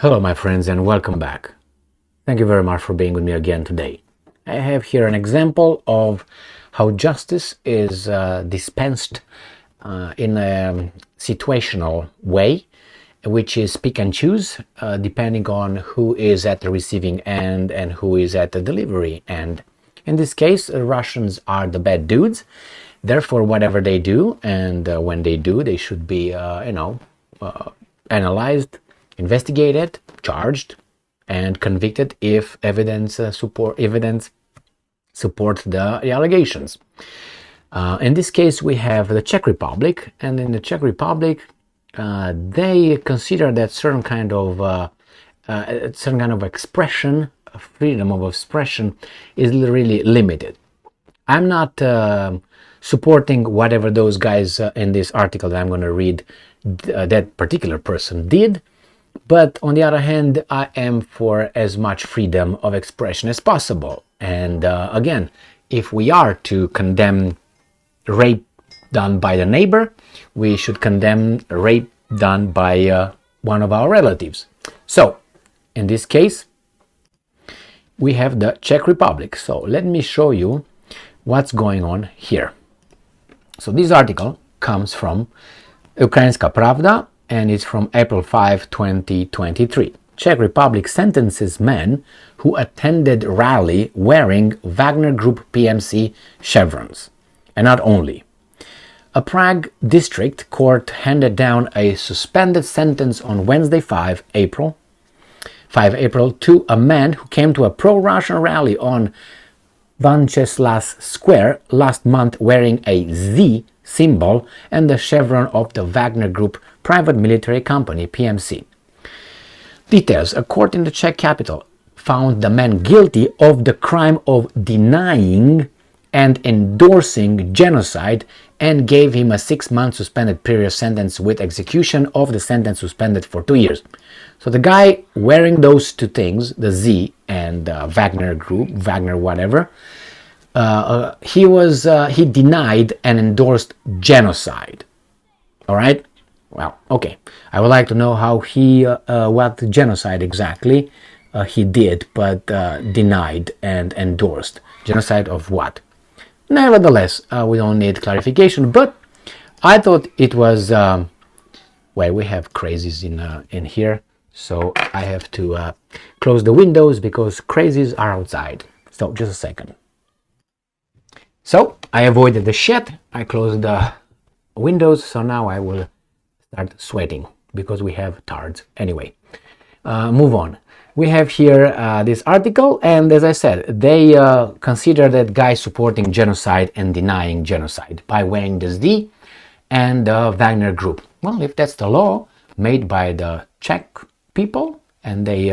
Hello my friends and welcome back. Thank you very much for being with me again today. I have here an example of how justice is dispensed in a situational way, which is pick and choose depending on who is at the receiving end and who is at the delivery end. In this case, Russians are the bad dudes. Therefore, whatever they do and when they do, they should be, analyzed, investigated, charged, and convicted if evidence supports the allegations. In this case, we have the Czech Republic, and in the Czech Republic, they consider that certain kind of expression, freedom of expression, is really limited. I'm not supporting whatever those guys in this article that I'm going to read, that particular person did. But on the other hand, I am for as much freedom of expression as possible. And again, if we are to condemn rape done by the neighbor, we should condemn rape done by one of our relatives. So, in this case, we have the Czech Republic. So let me show you what's going on here. So this article comes from Ukrainska Pravda, and it's from April 5, 2023. Czech Republic sentences man who attended rally wearing Wagner Group PMC chevrons. And not only. A Prague district court handed down a suspended sentence on Wednesday 5 April to a man who came to a pro-Russian rally on Wenceslas Square last month wearing a Z symbol and the chevron of the Wagner Group private military company, PMC. Details: a court in the Czech capital found the man guilty of the crime of denying and endorsing genocide and gave him a 6-month suspended period sentence with execution of the sentence suspended for 2 years. So the guy wearing those two things, the Z and Wagner Group, Wagner whatever, he denied and endorsed genocide. All right. Well, okay. I would like to know how what genocide exactly he did, but denied and endorsed. Genocide of what? Nevertheless, we don't need clarification, but I thought it was, well, we have crazies in here, so I have to close the windows because crazies are outside. So, just a second. So, I avoided the shed, I closed the windows, so now I will start sweating because we have tards. Anyway, move on. We have here this article, and as I said, they consider that guy supporting genocide and denying genocide by wearing the Z and the Wagner Group. Well, if that's the law made by the Czech people, and they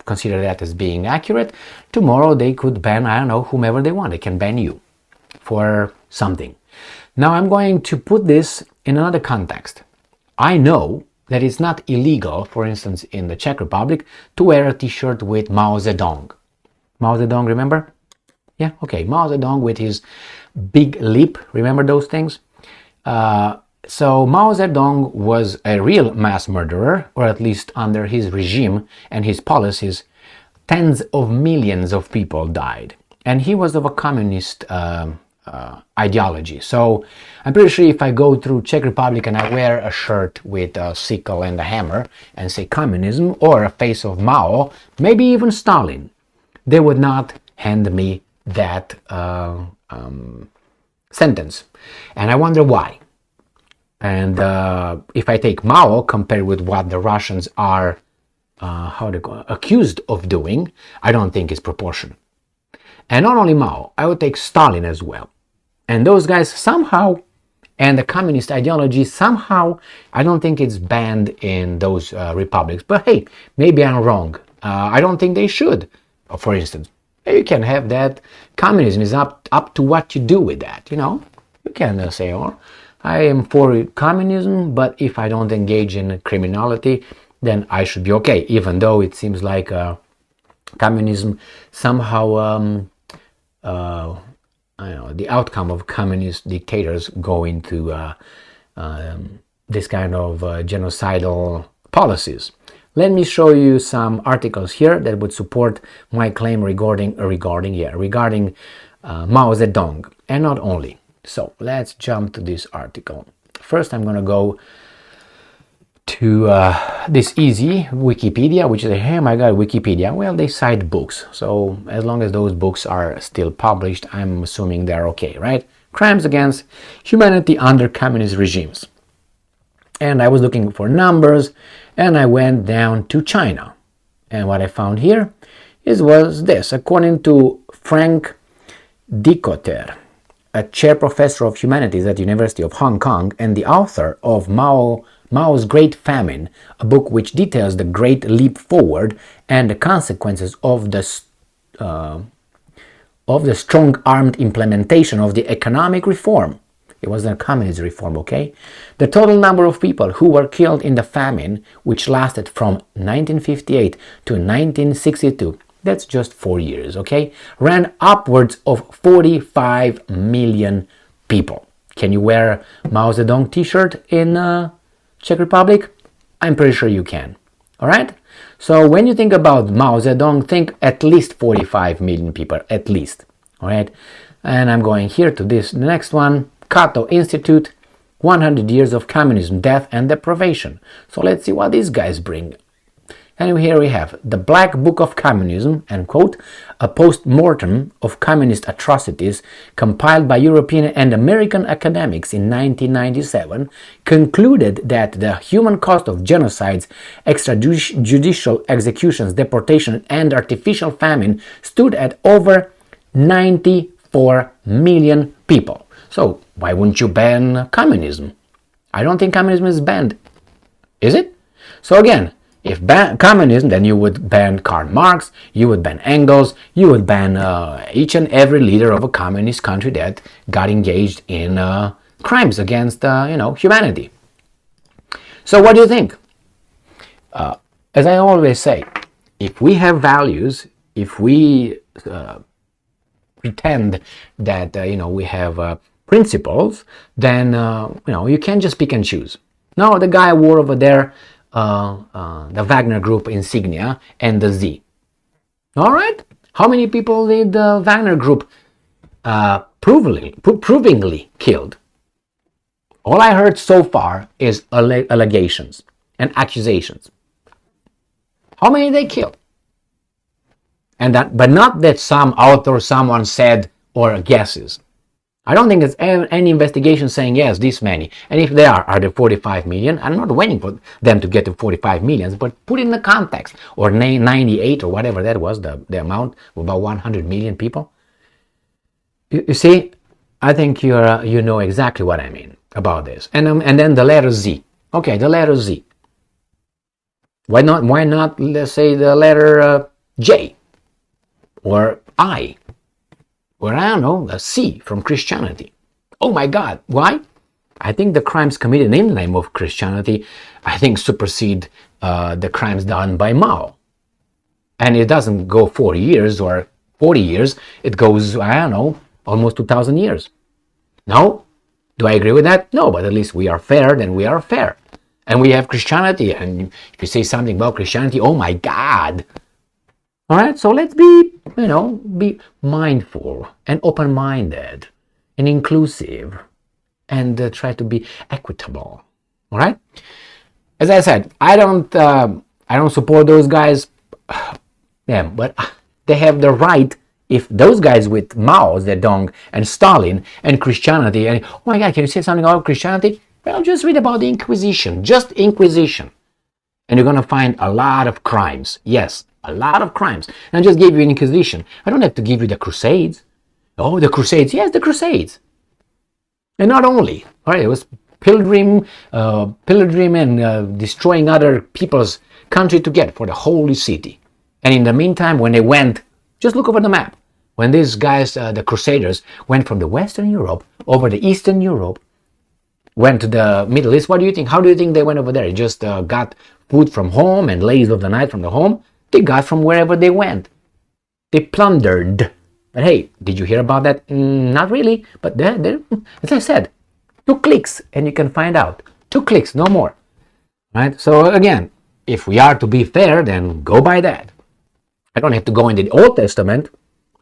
consider that as being accurate, tomorrow they could ban, I don't know, whomever they want. They can ban you for something. Now I'm going to put this in another context. I know that it's not illegal, for instance, in the Czech Republic, to wear a t-shirt with Mao Zedong. Mao Zedong, remember? Yeah, okay, Mao Zedong with his big lip, remember those things? So Mao Zedong was a real mass murderer, or at least under his regime and his policies, tens of millions of people died. And he was of a communist ideology. So I'm pretty sure if I go through Czech Republic and I wear a shirt with a sickle and a hammer and say communism or a face of Mao, maybe even Stalin, they would not hand me that sentence. And I wonder why. And if I take Mao compared with what the Russians are accused of doing, I don't think it's proportional. And not only Mao, I would take Stalin as well. And those guys somehow, and the communist ideology somehow, I don't think it's banned in those republics. But hey, maybe I'm wrong. I don't think they should. For instance, you can have that. Communism is up to what you do with that, you know. You can say, oh, I am for communism, but if I don't engage in criminality, then I should be okay, even though it seems like communism somehow the outcome of communist dictators go into this kind of genocidal policies. Let me show you some articles here that would support my claim regarding Mao Zedong, and not only. So let's jump to this article. First, I'm going to go to this easy Wikipedia, which is hey my god, Wikipedia. Well, they cite books, so as long as those books are still published, I'm assuming they're okay, right? Crimes against humanity under communist regimes. And I was looking for numbers, and I went down to China, and what I found here was this. According to Frank Dicotter, a chair professor of humanities at the University of Hong Kong and the author of Mao's Great Famine, a book which details the Great Leap Forward and the consequences of the strong-armed implementation of the economic reform. It was a communist reform, okay? The total number of people who were killed in the famine, which lasted from 1958 to 1962, that's just 4 years, okay, ran upwards of 45 million people. Can you wear a Mao Zedong t-shirt in Czech Republic? I'm pretty sure you can. All right? So when you think about Mao Zedong, think at least 45 million people, at least. All right? And I'm going here to the next one. Cato Institute, 100 Years of Communism, Death and Deprivation. So let's see what these guys bring. And here we have the Black Book of Communism, end quote, a post-mortem of communist atrocities compiled by European and American academics in 1997, concluded that the human cost of genocides, extrajudicial executions, deportation, and artificial famine stood at over 94 million people. So why wouldn't you ban communism? I don't think communism is banned. Is it? So again, if communism, then you would ban Karl Marx, you would ban Engels, you would ban each and every leader of a communist country that got engaged in crimes against humanity. So what do you think? As I always say, if we have values, if we pretend that we have principles, then you can't just pick and choose. No, the guy wore over there the Wagner group insignia and the Z. All right, how many people did the Wagner group provingly killed? All I heard so far is allegations and accusations. How many they killed? And that, but not that some author, someone said, or guesses. I don't think there's any investigation saying yes, this many. And if there are there 45 million? I'm not waiting for them to get to 45 million, but put it in the context. Or 98 or whatever that was, the amount, about 100 million people. You see, I think you know exactly what I mean about this. And then the letter Z. Okay, the letter Z. Why not let's say the letter J or I? Or I don't know, a C from Christianity. Oh my God, why? I think the crimes committed in the name of Christianity, I think supersede the crimes done by Mao. And it doesn't go 40 years or 40 years, it goes, I don't know, almost 2,000 years. No? Do I agree with that? No, but at least we are fair, then we are fair. And we have Christianity, and if you say something about Christianity, oh my God. All right, so let's be mindful and open-minded and inclusive and try to be equitable. All right. As I said, I don't support those guys. Yeah, but they have the right. If those guys with Mao Zedong and Stalin and Christianity and oh my God, can you say something about Christianity? Well, just read about the Inquisition, just Inquisition, and you're gonna find a lot of crimes. Yes. A lot of crimes. And I just gave you an Inquisition. I don't have to give you the Crusades. Oh, the Crusades. Yes, the Crusades. And not only. All right, it was pilgrim and destroying other people's country to get for the holy city. And in the meantime, when they went, just look over the map. When these guys, the Crusaders, went from the Western Europe over the Eastern Europe, went to the Middle East, what do you think? How do you think they went over there? They just got food from home and ladies of the night from the home? They got from wherever they went. They plundered. But hey, did you hear about that? Not really. But as I said, 2 clicks and you can find out. 2 clicks, no more. Right? So again, if we are to be fair, then go by that. I don't have to go in the Old Testament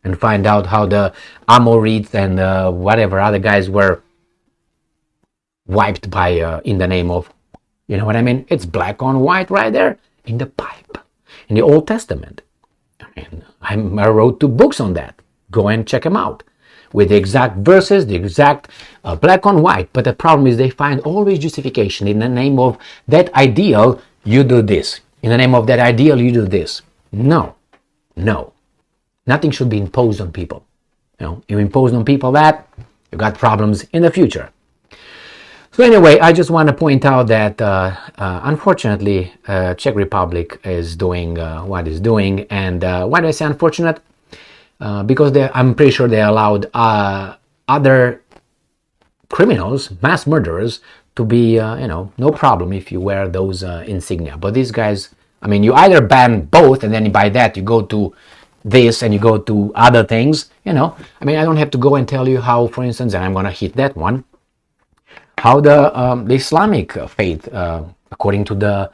and find out how the Amorites and whatever other guys were wiped by in the name of, you know what I mean? It's black on white right there in the pipe, in the Old Testament. I wrote 2 books on that. Go and check them out with the exact verses, the exact black on white. But the problem is they find always justification. In the name of that ideal, you do this. In the name of that ideal, you do this. No. Nothing should be imposed on people. You know, you impose on people that, you got problems in the future. So anyway, I just want to point out that unfortunately, Czech Republic is doing what it's doing. And why do I say unfortunate? Because I'm pretty sure they allowed other criminals, mass murderers, to be, no problem if you wear those insignia. But these guys, I mean, you either ban both, and then by that you go to this and you go to other things, I mean, I don't have to go and tell you how, for instance, and I'm going to hit that one, how the Islamic faith, according to the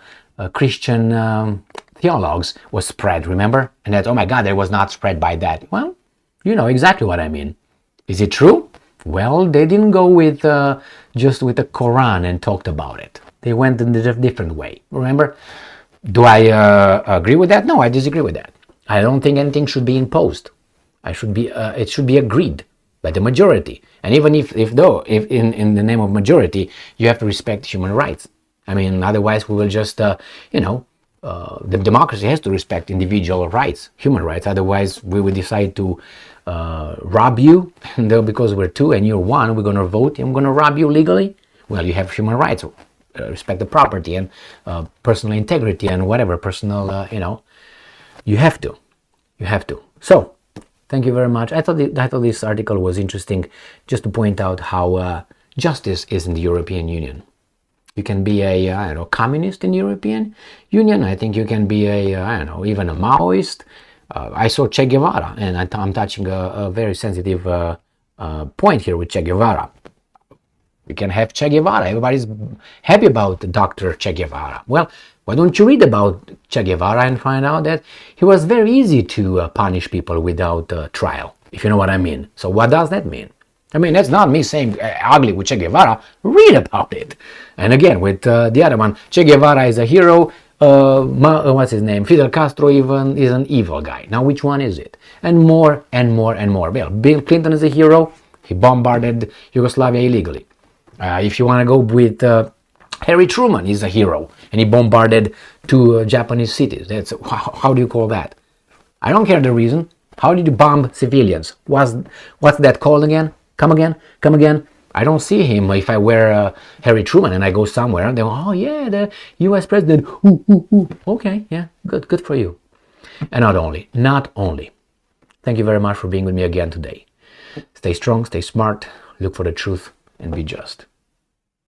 Christian theologues, was spread, remember? And that, oh my God, it was not spread by that. Well, you know exactly what I mean. Is it true? Well, they didn't go with just with the Quran and talked about it. They went in a different way, remember? Do I agree with that? No, I disagree with that. I don't think anything should be imposed. It should be agreed by the majority. And even if in the name of majority, you have to respect human rights. I mean, otherwise we will just, the democracy has to respect individual rights, human rights. Otherwise, we will decide to rob you, and because we're 2 and you're 1, we're going to vote, and I'm going to rob you legally. Well, you have human rights, respect the property and personal integrity and whatever, personal, you have to. So, thank you very much. I thought this article was interesting just to point out how justice is in the European Union. You can be a, communist in the European Union. I think you can be a, even a Maoist. I saw Che Guevara, and I'm touching a very sensitive point here with Che Guevara. You can have Che Guevara. Everybody's happy about Dr. Che Guevara. Well, why don't you read about Che Guevara and find out that he was very easy to punish people without trial, if you know what I mean. So what does that mean? I mean, that's not me saying ugly with Che Guevara. Read about it. And again, with the other one, Che Guevara is a hero. What's his name? Fidel Castro even is an evil guy. Now, which one is it? And more and more and more. Well, Bill Clinton is a hero. He bombarded Yugoslavia illegally. If you want to go with Harry Truman, he's a hero, and he bombarded 2 Japanese cities. That's how do you call that? I don't care the reason. How did you bomb civilians? What's that called again? Come again. I don't see him if I wear Harry Truman and I go somewhere. They go, oh yeah, the U.S. president. Ooh. Okay, yeah, good for you. And not only. Thank you very much for being with me again today. Stay strong, stay smart, look for the truth, and be just.